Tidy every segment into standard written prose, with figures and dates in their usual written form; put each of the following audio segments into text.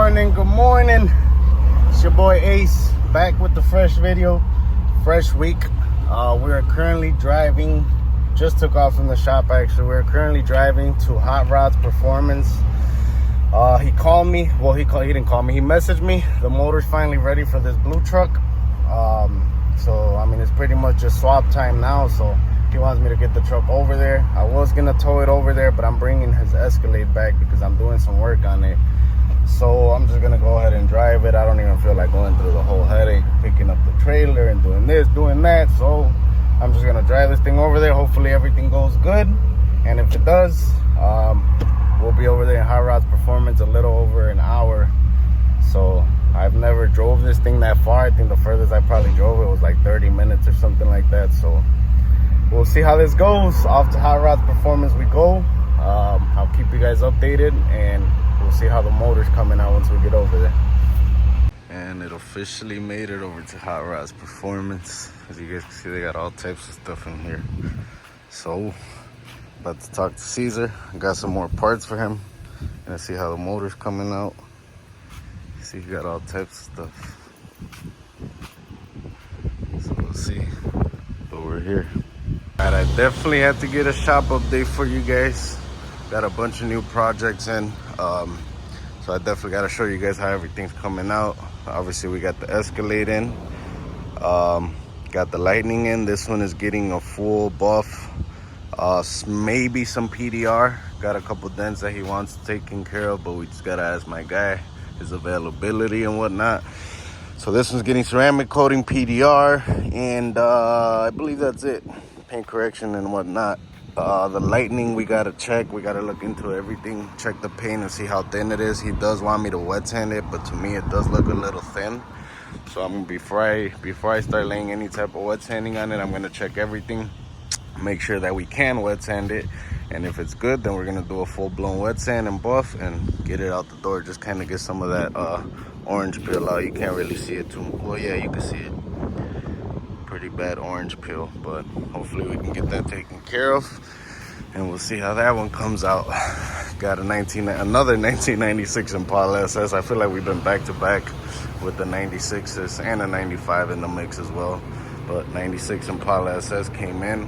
Good morning. It's your boy Ace back with the fresh video, fresh week. We're currently driving, just took off from the shop actually. We're currently driving to Hot Rods Performance. He called me, well he didn't call me, he messaged me. The motor's finally ready for this blue truck. So I mean, it's pretty much just swap time now, so he wants me to get the truck over there. I was gonna tow it over there, but I'm bringing his Escalade back because I'm doing some work on it. So I'm just gonna go ahead and drive it. I don't even feel like going through the whole headache, picking up the trailer and doing this, doing that. So I'm just gonna drive this thing over there. Hopefully everything goes good. And if it does, we'll be over there in Hot Rods Performance a little over an hour. So I've never drove this thing that far. I think the furthest I probably drove it was like 30 minutes or something like that. So we'll see how this goes. Off to Hot Rods Performance we go. I'll keep you guys updated, and we'll see how the motor's coming out once we get over there. And it officially made it over to Hot Rods Performance. As you guys can see, they got all types of stuff in here. So, about to talk to Caesar. I got some more parts for him. Gonna see how the motor's coming out. See, he got all types of stuff. So we'll see. But we're here. Alright, I definitely had to get a shop update for you guys. Got a bunch of new projects in. So I definitely got to show you guys how everything's coming out. Obviously, we got the Escalade in. Got the Lightning in. This one is getting a full buff. Maybe some PDR. Got a couple dents that he wants taken care of, but we just got to ask my guy his availability and whatnot. So this one's getting ceramic coating, PDR, and I believe that's it. Paint correction and whatnot. The Lightning, we gotta check. We gotta look into everything, check the paint and see how thin it is. He does want me to wet sand it, but to me it does look a little thin. So I'm gonna, before I start laying any type of wet sanding on it, I'm gonna check everything, make sure that we can wet sand it, and if it's good, then we're gonna do a full-blown wet sand and buff and get it out the door. Just kind of get some of that orange peel out. You can't really see it too well. Yeah, you can see it. Pretty bad orange peel, but hopefully we can get that taken care of, and we'll see how that one comes out. Got another 1996 Impala SS. I feel like we've been back to back with the 96s and a 95 in the mix as well, but 96 Impala SS came in.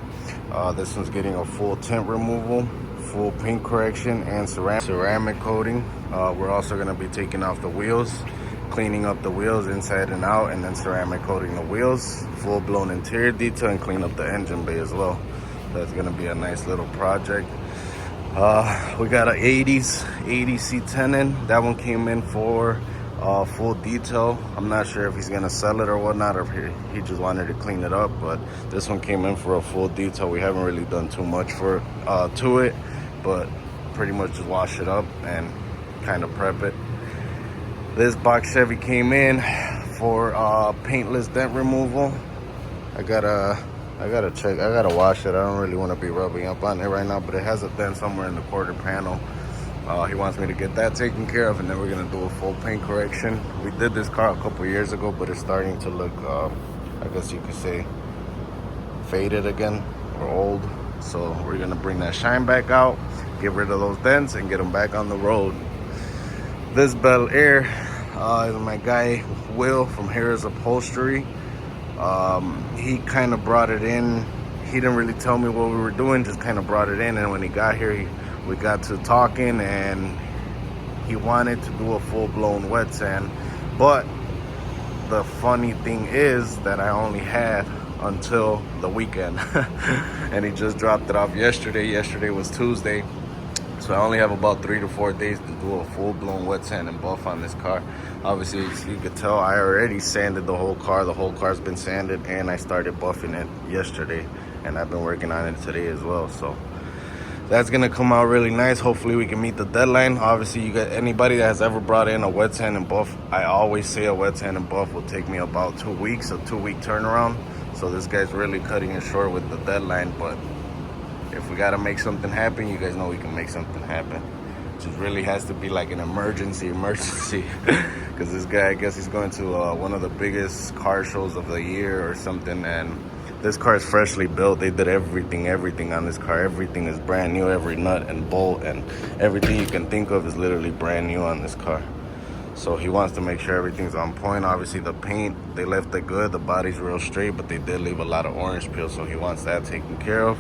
This one's getting a full tint removal, full paint correction, and ceramic coating. We're also going to be taking off the wheels, cleaning up the wheels inside and out, and then ceramic coating the wheels, full-blown interior detail, and clean up the engine bay as well. That's gonna be a nice little project. We got an 80s C10 in. That one came in for full detail. I'm not sure if he's gonna sell it or whatnot, or if he just wanted to clean it up, but this one came in for a full detail. We haven't really done too much to it, but pretty much just wash it up and kind of prep it. This box Chevy came in for paintless dent removal. I gotta check. I gotta wash it. I don't really want to be rubbing up on it right now, but it has a dent somewhere in the quarter panel. He wants me to get that taken care of, and then we're gonna do a full paint correction. We did this car a couple years ago, but it's starting to look, I guess you could say, faded again or old. So we're gonna bring that shine back out, get rid of those dents, and get them back on the road. This Bel Air is my guy Will from Harris Upholstery. He kind of brought it in. He didn't really tell me what we were doing, just kind of brought it in, and when he got here, we got to talking, and he wanted to do a full-blown wet sand. But the funny thing is that I only had until the weekend and he just dropped it off yesterday. Yesterday was Tuesday. So I only have about 3 to 4 days to do a full-blown wet sand and buff on this car. Obviously, as you could tell, I already sanded the whole car. The whole car's been sanded, and I started buffing it yesterday, and I've been working on it today as well. So that's gonna come out really nice. Hopefully we can meet the deadline. Obviously, you got anybody that has ever brought in a wet sand and buff, I always say a wet sand and buff will take me about 2 weeks, a 2-week turnaround. So this guy's really cutting it short with the deadline, but if we gotta make something happen, you guys know we can make something happen. It just really has to be like an emergency, because this guy, I guess he's going to one of the biggest car shows of the year or something, and this car is freshly built. They did everything on this car. Everything is brand new. Every nut and bolt and everything you can think of is literally brand new on this car. So he wants to make sure everything's on point. Obviously the paint, they left it good. The body's real straight, but they did leave a lot of orange peel. So he wants that taken care of.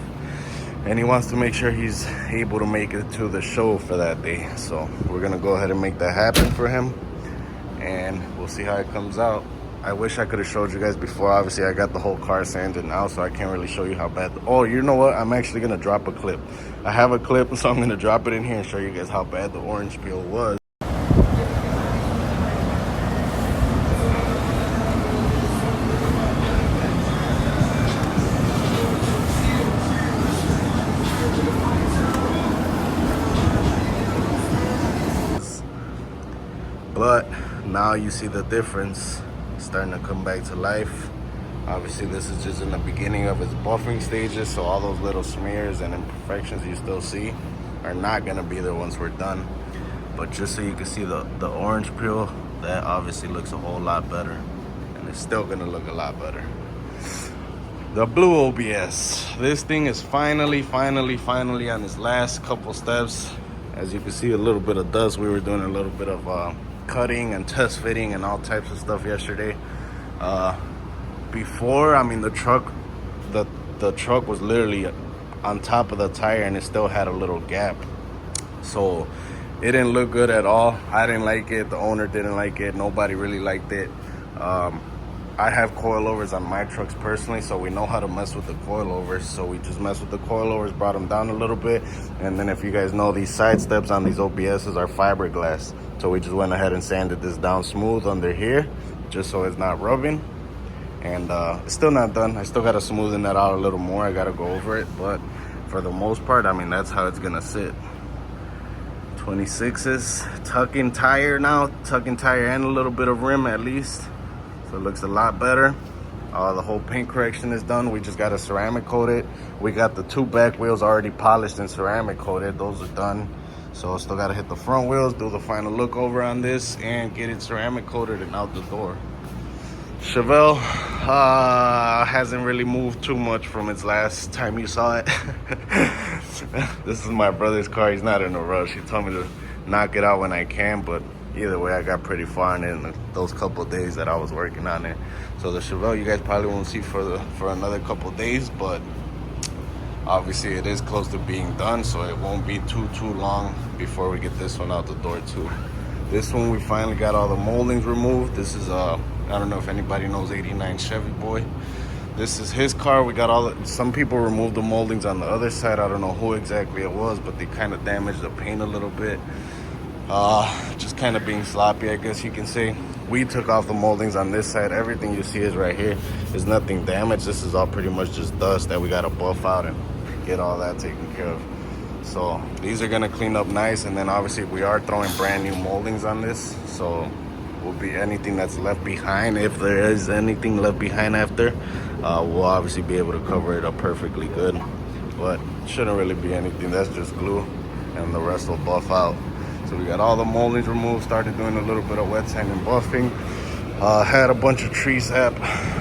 And he wants to make sure he's able to make it to the show for that day. So we're gonna go ahead and make that happen for him. And we'll see how it comes out. I wish I could have showed you guys before. Obviously I got the whole car sanded now, so I can't really show you how bad. Oh, you know what? I'm actually gonna drop a clip. I have a clip, so I'm gonna drop it in here and show you guys how bad the orange peel was. But now you see the difference starting to come back to life. Obviously this is just in the beginning of its buffing stages, so all those little smears and imperfections you still see are not gonna be there once we're done. But just so you can see the orange peel, that obviously looks a whole lot better, and it's still gonna look a lot better. The blue OBS, this thing is finally on its last couple steps. As you can see, a little bit of dust. We were doing a little bit of cutting and test fitting and all types of stuff yesterday. Before, I mean, the truck was literally on top of the tire, and it still had a little gap, so it didn't look good at all. I didn't like it, the owner didn't like it, nobody really liked it. I have coilovers on my trucks personally, so we know how to mess with the coilovers. So we just messed with the coilovers, brought them down a little bit. And then if you guys know, these side steps on these OBSs are fiberglass. So we just went ahead and sanded this down smooth under here, just so it's not rubbing. And it's still not done. I still gotta smoothen that out a little more. I gotta go over it, but for the most part, I mean, that's how it's gonna sit. 26s, tuck-in tire now, tuck-in tire and a little bit of rim at least. So it looks a lot better. The whole paint correction is done. We just got to ceramic coat it. We got the two back wheels already polished and ceramic coated. Those are done. So still got to hit the front wheels, do the final look over on this, and get it ceramic coated and out the door. Chevelle hasn't really moved too much from its last time you saw it. This is my brother's car. He's not in a rush. He told me to knock it out when I can, but either way, I got pretty far in those couple of days that I was working on it. So the Chevelle, you guys probably won't see for another couple of days, but obviously it is close to being done, so it won't be too long before we get this one out the door too. This one, we finally got all the moldings removed. This is I don't know if anybody knows 89 Chevy Boy. This is his car. We got some people removed the moldings on the other side. I don't know who exactly it was, but they kind of damaged the paint a little bit. Just kind of being sloppy, I guess you can say. We took off the moldings on this side. Everything you see is right here. There's nothing damaged. This is all pretty much just dust that we got to buff out and get all that taken care of. So these are gonna clean up nice, and then obviously we are throwing brand new moldings on this, so will be anything that's left behind, if there is anything left behind after, we'll obviously be able to cover it up perfectly good, but shouldn't really be anything. That's just glue, and the rest will buff out. So we got all the moldings removed, started doing a little bit of wet sand and buffing. Had a bunch of tree sap,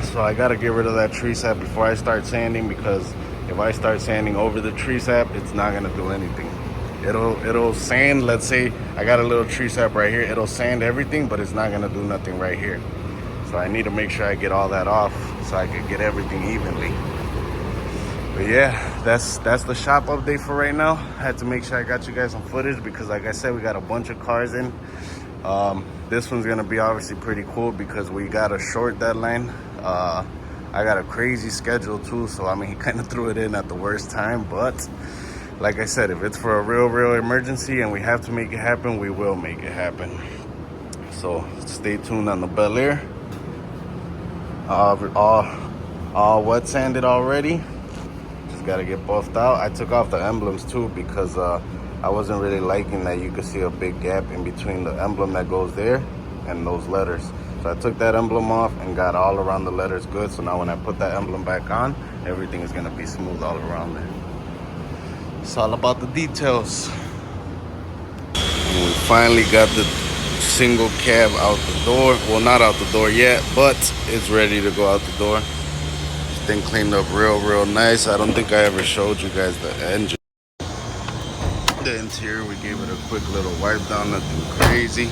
so I gotta get rid of that tree sap before I start sanding, because if I start sanding over the tree sap, it's not gonna do anything. It'll sand, let's say I got a little tree sap right here, it'll sand everything, but it's not gonna do nothing right here. So I need to make sure I get all that off so I can get everything evenly. But yeah, that's the shop update for right now. I had to make sure I got you guys some footage because, like I said, we got a bunch of cars in. This one's gonna be obviously pretty cool because we got a short deadline. I got a crazy schedule too, so I mean, he kind of threw it in at the worst time, but like I said, if it's for a real emergency and we have to make it happen, we will make it happen. So stay tuned on the Bel Air. All wet sanded already. Just gotta get buffed out. I took off the emblems too because I wasn't really liking that you could see a big gap in between the emblem that goes there and those letters. So I took that emblem off and got all around the letters good. So now when I put that emblem back on, everything is gonna be smooth all around there. It's all about the details. And we finally got the single cab out the door. Well, not out the door yet, but it's ready to go out the door. This thing cleaned up real nice. I don't think I ever showed you guys the engine. The interior, we gave it a quick little wipe down, nothing crazy.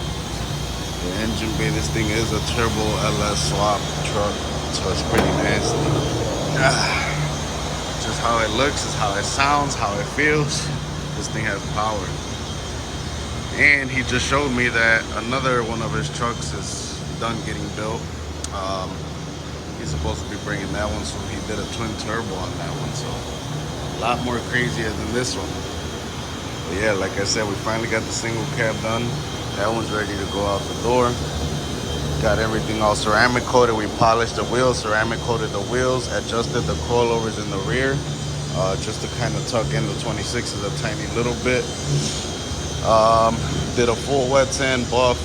The engine bay, this thing is a turbo LS swap truck, so it's pretty nasty. Just how it looks is how it sounds, how it feels. This thing has power. And he just showed me that another one of his trucks is done getting built. He's supposed to be bringing that one, so he did a twin turbo on that one, so a lot more crazier than this one. But yeah, like I said, we finally got the single cab done. That one's ready to go out the door. Got everything all ceramic coated. We polished the wheels, ceramic coated the wheels, adjusted the coilovers in the rear, just to kind of tuck in the 26s a tiny little bit. Did a full wet sand buff,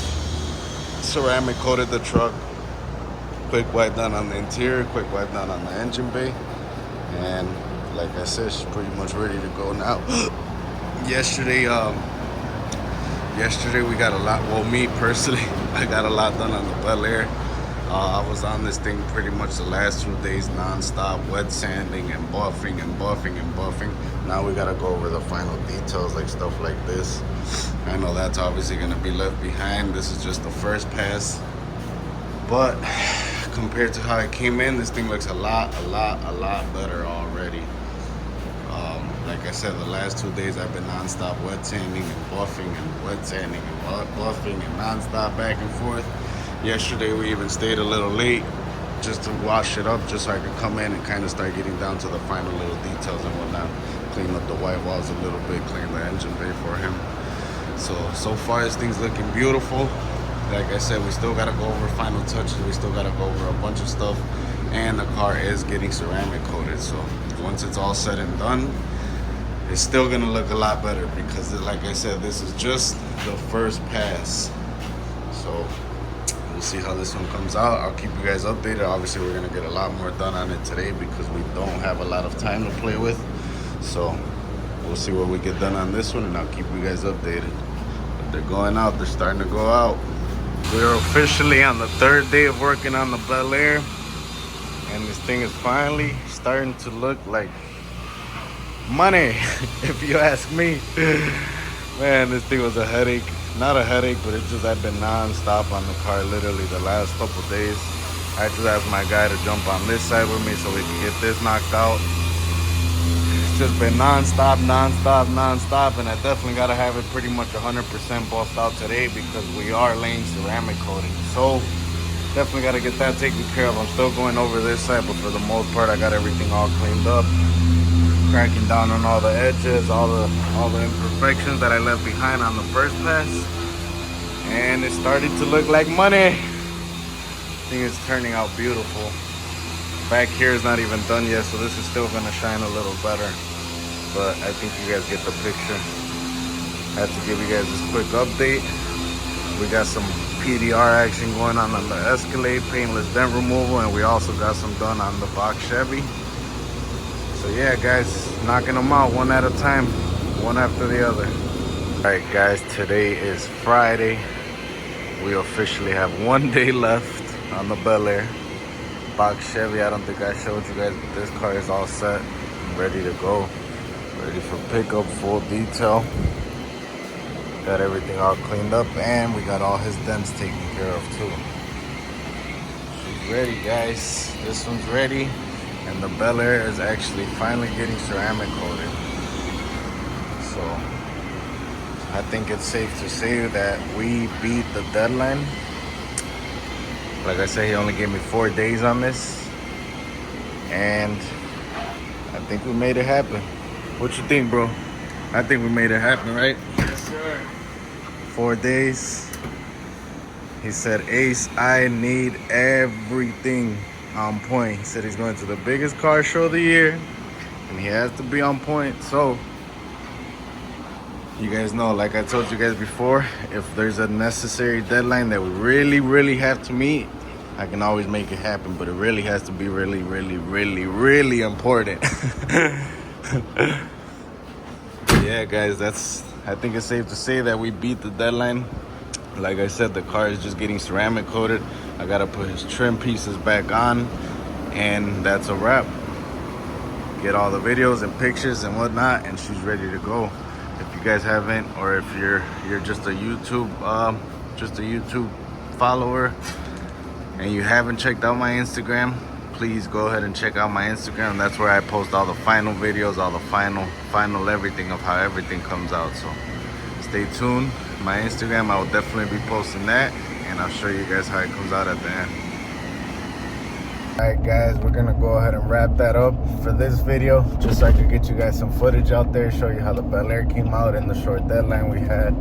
ceramic coated the truck, quick wipe down on the interior, quick wipe down on the engine bay, and like I said, she's pretty much ready to go now. Yesterday we got a lot, well, me personally, I got a lot done on the Bel Air. I was on this thing pretty much the last 2 days non-stop, wet sanding and buffing and buffing and buffing. Now we gotta go over the final details, like stuff like this. I know that's obviously gonna be left behind. This is just the first pass. But compared to how it came in, this thing looks a lot better already. Like I said, the last 2 days I've been non-stop wet sanding and buffing and wet sanding and buffing and non-stop back and forth. Yesterday we even stayed a little late just to wash it up, just so I could come in and kind of start getting down to the final little details and whatnot. Clean up the white walls a little bit, clean the engine bay for him. So far this thing's looking beautiful. Like I said, we still gotta go over final touches. We still gotta go over a bunch of stuff, and the car is getting ceramic coated. So once it's all said and done, it's still gonna look a lot better, because like I said, this is just the first pass. So we'll see how this one comes out. I'll keep you guys updated. Obviously we're gonna get a lot more done on it today because we don't have a lot of time to play with. So we'll see what we get done on this one, and I'll keep you guys updated. But they're going out, they're starting to go out. We're officially on the 3rd day of working on the Bel Air, and this thing is finally starting to look like money, if you ask me. Man, this thing was a headache. Not a headache, but it's just I've been non-stop on the car literally the last couple days. I just asked my guy to jump on this side with me so we can get this knocked out. It's just been non-stop, and I definitely got to have it pretty much 100% buffed out today because we are laying ceramic coating. So definitely got to get that taken care of. I'm still going over this side, but for the most part I got everything all cleaned up. Cracking down on all the edges, all the imperfections that I left behind on the first pass, and it's starting to look like money. I think it's turning out beautiful. Back here is not even done yet, so this is still gonna shine a little better, but I think you guys get the picture. I had to give you guys this quick update. We got some PDR action going on the Escalade, paintless dent removal, and we also got some done on the box Chevy. So yeah, guys, knocking them out one at a time, one after the other. All right, guys, today is Friday. We officially have 1 day left on the Bel Air. Box Chevy, I don't think I showed you guys, but this car is all set, ready to go, ready for pickup, full detail. Got everything all cleaned up, and we got all his dents taken care of too. She's ready, guys. This one's ready. And the Bel Air is actually finally getting ceramic coated. So I think it's safe to say that we beat the deadline. Like I said, he only gave me 4 days on this, and I think we made it happen. What you think, bro? I think we made it happen, right? Yes, sir. 4 days. He said, Ace, I need everything on point. He said he's going to the biggest car show of the year, and he has to be on point. So you guys know, like I told you guys before, if there's a necessary deadline that we really have to meet, I can always make it happen, but it really has to be really important. Yeah, guys, I think it's safe to say that we beat the deadline. Like I said, the car is just getting ceramic coated. I gotta put his trim pieces back on, and that's a wrap. Get all the videos and pictures and whatnot, and she's ready to go. If you guys haven't, or if you're just a YouTube follower and you haven't checked out my Instagram, please go ahead and check out my Instagram. That's where I post all the final videos, all the final everything of how everything comes out. So stay tuned. My Instagram, I will definitely be posting that, and I'll show you guys how it comes out at the end. Alright guys, we're gonna go ahead and wrap that up for this video, just so I could get you guys some footage out there, show you how the Bel Air came out in the short deadline we had.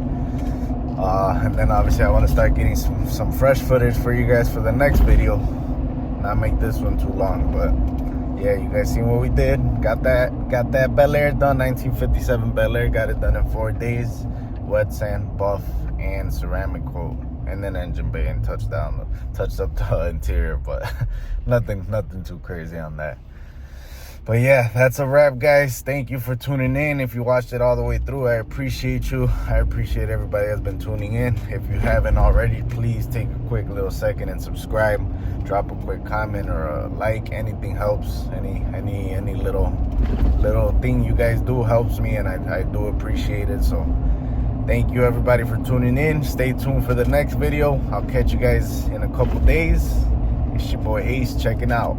And then obviously I want to start getting some fresh footage for you guys for the next video. Not make this one too long, but yeah, you guys seen what we did. Got that Bel Air done, 1957 Bel Air. Got it done in 4 days. Wet sand, buff, and ceramic coat, and then engine bay and touched up the interior, but nothing too crazy on that. But yeah, that's a wrap, guys. Thank you for tuning in. If you watched it all the way through, I appreciate you. I appreciate everybody that's been tuning in. If you haven't already, please take a quick little second and subscribe. Drop a quick comment or a like. Anything helps. Any little thing you guys do helps me, and I do appreciate it. So thank you everybody for tuning in. Stay tuned for the next video. I'll catch you guys in a couple days. It's your boy Ace checking out.